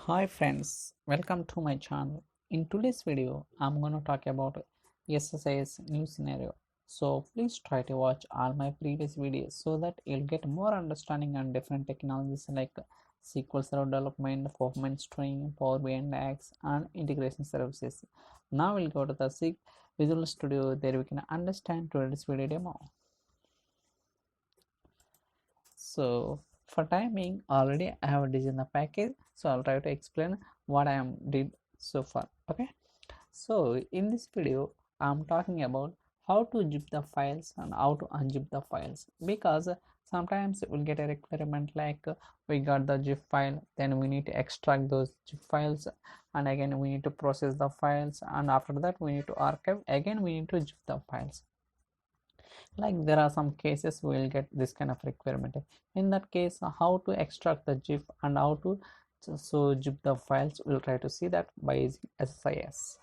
Hi friends, welcome to my channel. In today's video, I'm going to talk about SSIS new scenario. So please try to watch all my previous videos so that you'll get more understanding on different technologies like SQL Server development, performance tuning, Power BI and X, and integration services. Now we'll go to the Visual Studio. There we can understand today's video demo. So for timing, already I have designed the package, so I'll try to explain what I am did so far. Okay, so in this video I'm talking about how to zip the files and how to unzip the files, because sometimes we'll get a requirement like we got the zip file, then we need to extract those zip files, and again we need to process the files, and after that we need to archive, again we need to zip the files. Like there are some cases we will get this kind of requirement. In that case, how to extract the zip and how to zip the files, we'll try to see that by using SSIS.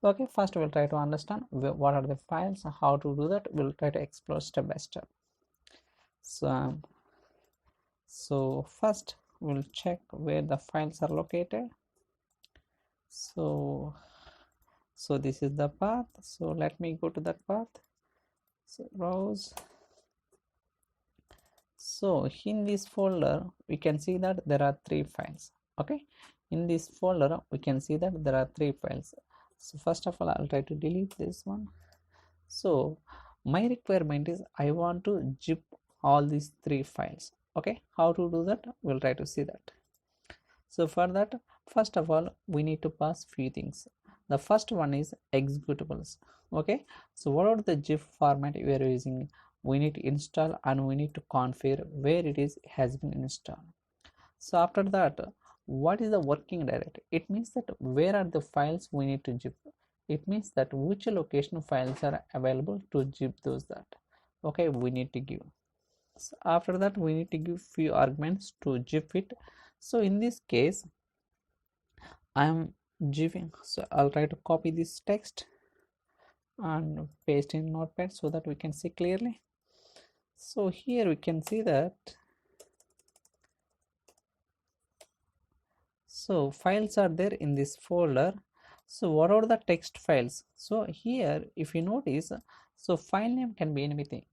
Okay, first we'll try to understand what are the files, how to do that. We'll try to explore step by step. So first we'll check where the files are located. So this is the path, so let me go to that path. So browse. So in this folder we can see that there are 3 files. Okay, in this folder we can see that there are 3 files. So first of all I'll try to delete this one. So my requirement is I want to zip all these 3 files. Okay, how to do that, we'll try to see that. So for that, first of all we need to pass few things. The first one is executables. Okay, so what are the zip format we are using, we need to install and we need to configure where it is has been installed. So after that, what is the working directory? It means that where are the files we need to zip. It means that which location files are available to zip those that. Okay, we need to give. So after that we need to give few arguments to zip it. So in this case I am zipping, so I'll try to copy this text and paste in Notepad so that we can see clearly. So here we can see that so files are there in this folder. So what are the text files? So here if you notice, so file name can be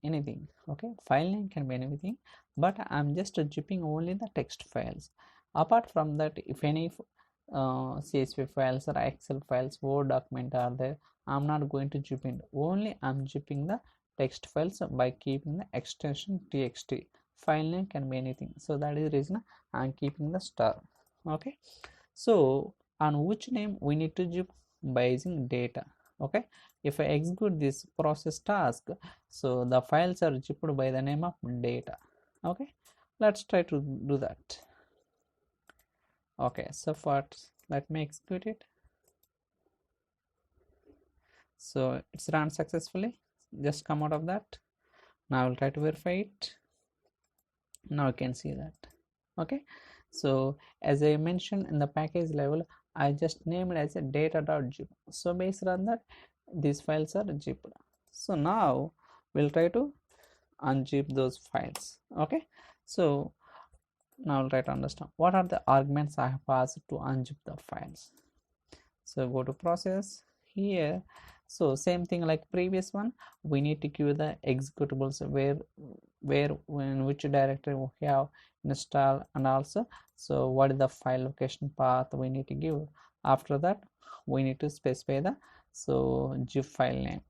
anything. Okay, file name can be anything, but I'm just zipping only the text files. Apart from that, if any CSV files or Excel files, Word document are there, I'm not going to zip in. Only I'm zipping the text files by keeping the extension txt. File name can be anything, so that is the reason I'm keeping the star. Okay, so on which name we need to zip, by using data. Okay, if I execute this process task, so the files are zipped by the name of data. Okay, let's try to do that. Okay, so first let me execute it. So it's run successfully, just come out of that. Now I'll try to verify it. Now you can see that. Okay, so as I mentioned in the package level, I just named it as a data.zip. So based on that, these files are zipped. So now we'll try to unzip those files. Okay, so now I'll try to understand what are the arguments I have passed to unzip the files. So go to process here. So same thing like previous one, we need to give the executables where in which directory we have installed, and also so what is the file location path we need to give. After that we need to specify the zip file name.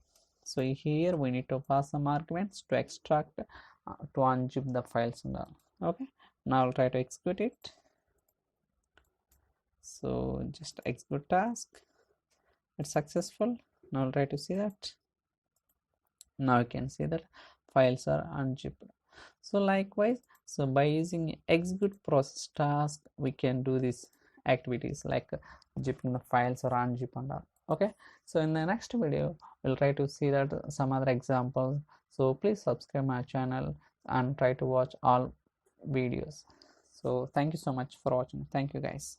So here we need to pass some arguments to extract to unzip the files and all. Okay, now I'll try to execute it. So just execute task, it's successful. Now I'll try to see that. Now you can see that files are unzipped. So likewise, so by using execute process task, we can do these activities like zipping the files or unzip and all. Okay, so in the next video we'll try to see that some other examples. So please subscribe my channel and try to watch all videos. So thank you so much for watching. Thank you guys.